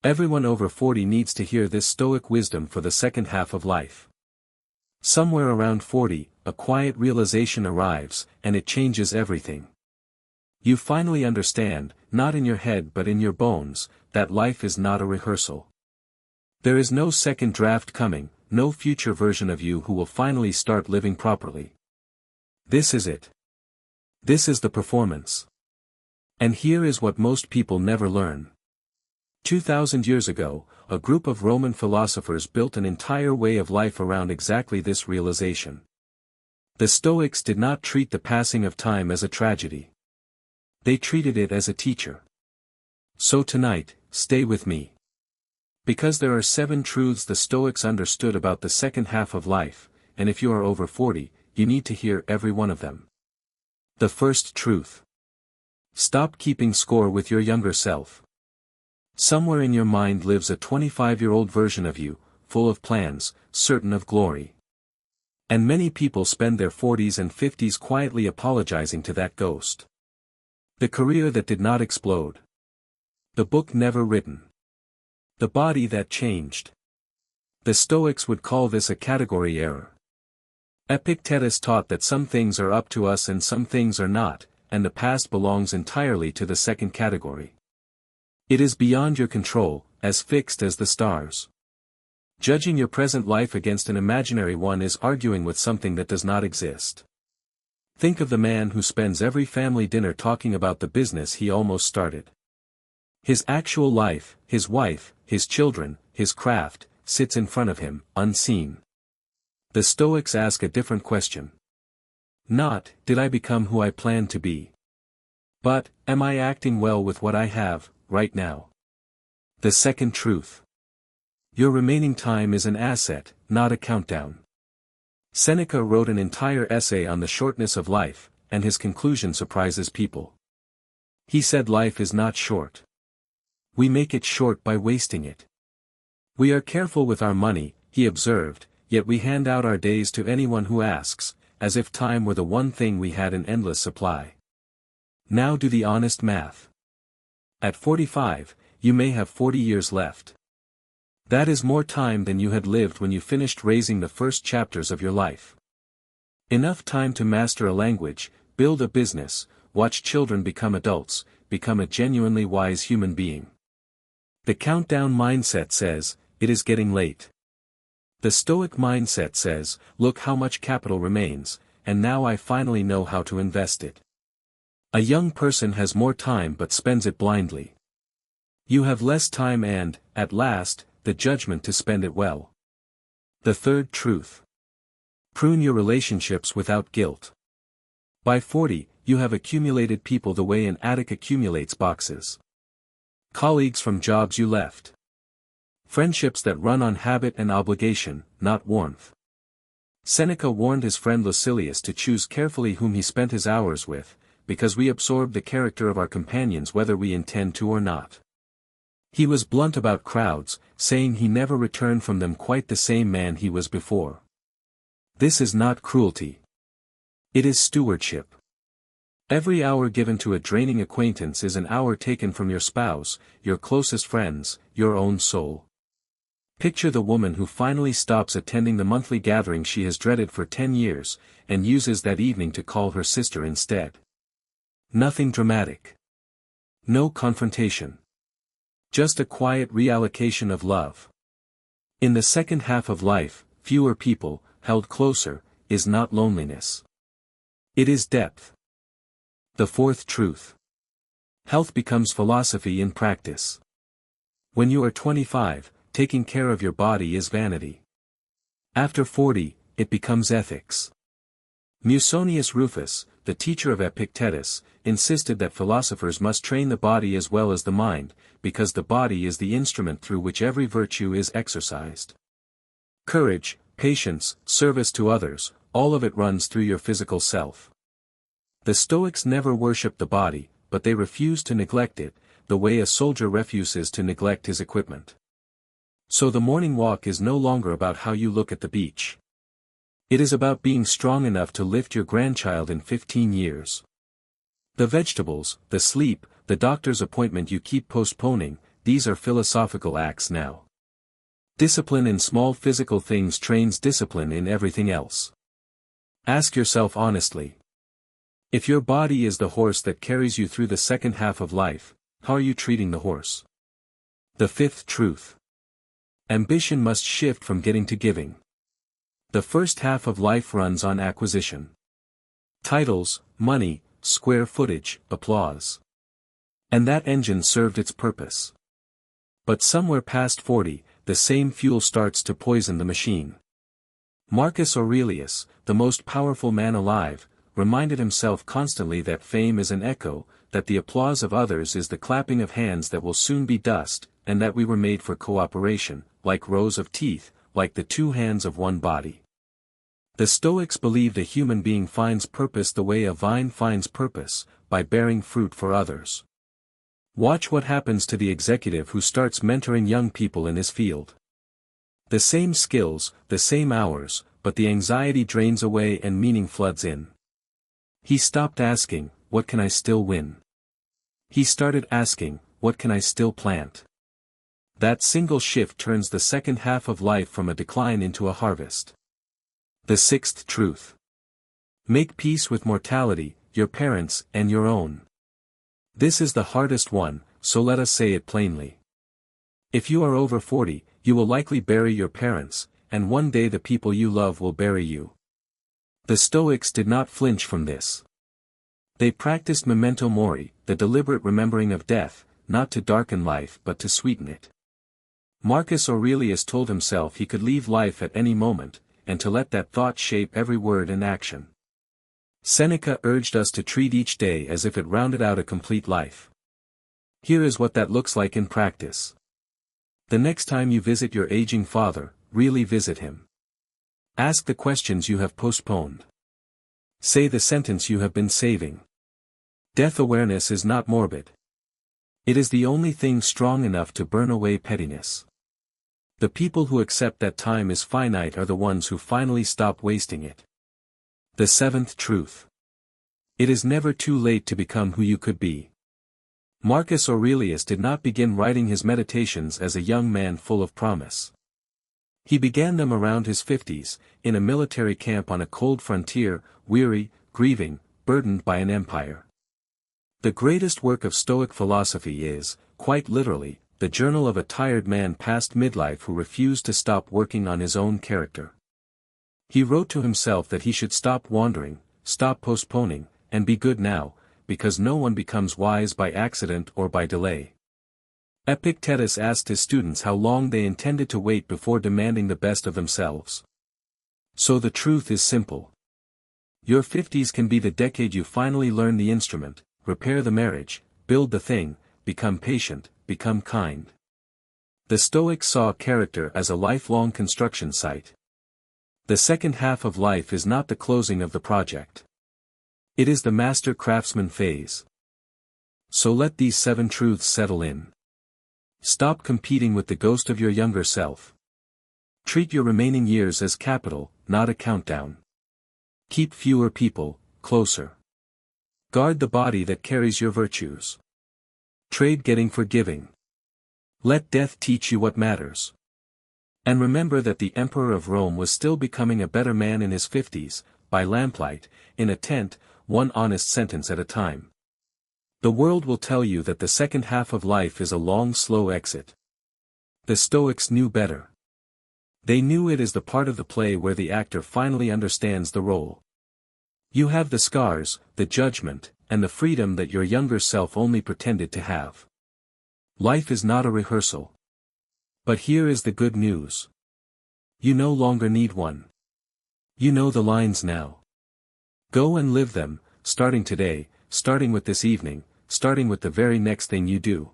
Everyone over 40 needs to hear this Stoic wisdom for the second half of life. Somewhere around 40, a quiet realization arrives, and it changes everything. You finally understand, not in your head but in your bones, that life is not a rehearsal. There is no second draft coming, no future version of you who will finally start living properly. This is it. This is the performance. And here is what most people never learn. 2,000 years ago, a group of Roman philosophers built an entire way of life around exactly this realization. The Stoics did not treat the passing of time as a tragedy. They treated it as a teacher. So tonight, stay with me. Because there are 7 truths the Stoics understood about the second half of life, and if you are over 40, you need to hear every one of them. The first truth. Stop keeping score with your younger self. Somewhere in your mind lives a 25-year-old version of you, full of plans, certain of glory. And many people spend their 40s and 50s quietly apologizing to that ghost. The career that did not explode. The book never written. The body that changed. The Stoics would call this a category error. Epictetus taught that some things are up to us and some things are not, and the past belongs entirely to the second category. It is beyond your control, as fixed as the stars. Judging your present life against an imaginary one is arguing with something that does not exist. Think of the man who spends every family dinner talking about the business he almost started. His actual life, his wife, his children, his craft, sits in front of him, unseen. The Stoics ask a different question. Not, did I become who I planned to be? But, am I acting well with what I have, right now? The second truth. Your remaining time is an asset, not a countdown. Seneca wrote an entire essay on the shortness of life, and his conclusion surprises people. He said life is not short. We make it short by wasting it. We are careful with our money, he observed, yet we hand out our days to anyone who asks, as if time were the one thing we had in endless supply. Now do the honest math. At 45, you may have 40 years left. That is more time than you had lived when you finished raising the first chapters of your life. Enough time to master a language, build a business, watch children become adults, become a genuinely wise human being. The countdown mindset says, it is getting late. The Stoic mindset says, look how much capital remains, and now I finally know how to invest it. A young person has more time but spends it blindly. You have less time and, at last, the judgment to spend it well. The third truth. Prune your relationships without guilt. By 40, you have accumulated people the way an attic accumulates boxes. Colleagues from jobs you left. Friendships that run on habit and obligation, not warmth. Seneca warned his friend Lucilius to choose carefully whom he spent his hours with, because we absorb the character of our companions whether we intend to or not. He was blunt about crowds, saying he never returned from them quite the same man he was before. This is not cruelty. It is stewardship. Every hour given to a draining acquaintance is an hour taken from your spouse, your closest friends, your own soul. Picture the woman who finally stops attending the monthly gathering she has dreaded for 10 years, and uses that evening to call her sister instead. Nothing dramatic. No confrontation. Just a quiet reallocation of love. In the second half of life, fewer people, held closer, is not loneliness. It is depth. The fourth truth. Health becomes philosophy in practice. When you are 25, taking care of your body is vanity. After 40, it becomes ethics. Musonius Rufus, the teacher of Epictetus, insisted that philosophers must train the body as well as the mind, because the body is the instrument through which every virtue is exercised. Courage, patience, service to others, all of it runs through your physical self. The Stoics never worshipped the body, but they refused to neglect it, the way a soldier refuses to neglect his equipment. So the morning walk is no longer about how you look at the beach. It is about being strong enough to lift your grandchild in 15 years. The vegetables, the sleep, the doctor's appointment you keep postponing, these are philosophical acts now. Discipline in small physical things trains discipline in everything else. Ask yourself honestly. If your body is the horse that carries you through the second half of life, how are you treating the horse? The fifth truth. Ambition must shift from getting to giving. The first half of life runs on acquisition. Titles, money, square footage, applause. And that engine served its purpose. But somewhere past 40, the same fuel starts to poison the machine. Marcus Aurelius, the most powerful man alive, reminded himself constantly that fame is an echo, that the applause of others is the clapping of hands that will soon be dust, and that we were made for cooperation, like rows of teeth, like the two hands of one body. The Stoics believed a human being finds purpose the way a vine finds purpose, by bearing fruit for others. Watch what happens to the executive who starts mentoring young people in his field. The same skills, the same hours, but the anxiety drains away and meaning floods in. He stopped asking, what can I still win? He started asking, what can I still plant? That single shift turns the second half of life from a decline into a harvest. The sixth truth. Make peace with mortality, your parents, and your own. This is the hardest one, so let us say it plainly. If you are over 40, you will likely bury your parents, and one day the people you love will bury you. The Stoics did not flinch from this. They practiced memento mori, the deliberate remembering of death, not to darken life but to sweeten it. Marcus Aurelius told himself he could leave life at any moment, and to let that thought shape every word and action. Seneca urged us to treat each day as if it rounded out a complete life. Here is what that looks like in practice. The next time you visit your aging father, really visit him. Ask the questions you have postponed. Say the sentence you have been saving. Death awareness is not morbid. It is the only thing strong enough to burn away pettiness. The people who accept that time is finite are the ones who finally stop wasting it. The seventh truth. It is never too late to become who you could be. Marcus Aurelius did not begin writing his meditations as a young man full of promise. He began them around his 50s, in a military camp on a cold frontier, weary, grieving, burdened by an empire. The greatest work of Stoic philosophy is, quite literally, the journal of a tired man past midlife who refused to stop working on his own character. He wrote to himself that he should stop wandering, stop postponing, and be good now, because no one becomes wise by accident or by delay. Epictetus asked his students how long they intended to wait before demanding the best of themselves. So the truth is simple. Your 50s can be the decade you finally learn the instrument, repair the marriage, build the thing, become patient, become kind. The Stoics saw character as a lifelong construction site. The second half of life is not the closing of the project. It is the master craftsman phase. So let these 7 truths settle in. Stop competing with the ghost of your younger self. Treat your remaining years as capital, not a countdown. Keep fewer people, closer. Guard the body that carries your virtues. Trade getting for giving. Let death teach you what matters. And remember that the Emperor of Rome was still becoming a better man in his 50s, by lamplight, in a tent, one honest sentence at a time. The world will tell you that the second half of life is a long slow exit. The Stoics knew better. They knew it is the part of the play where the actor finally understands the role. You have the scars, the judgment, and the freedom that your younger self only pretended to have. Life is not a rehearsal. But here is the good news. You no longer need one. You know the lines now. Go and live them, starting today, starting with this evening, starting with the very next thing you do.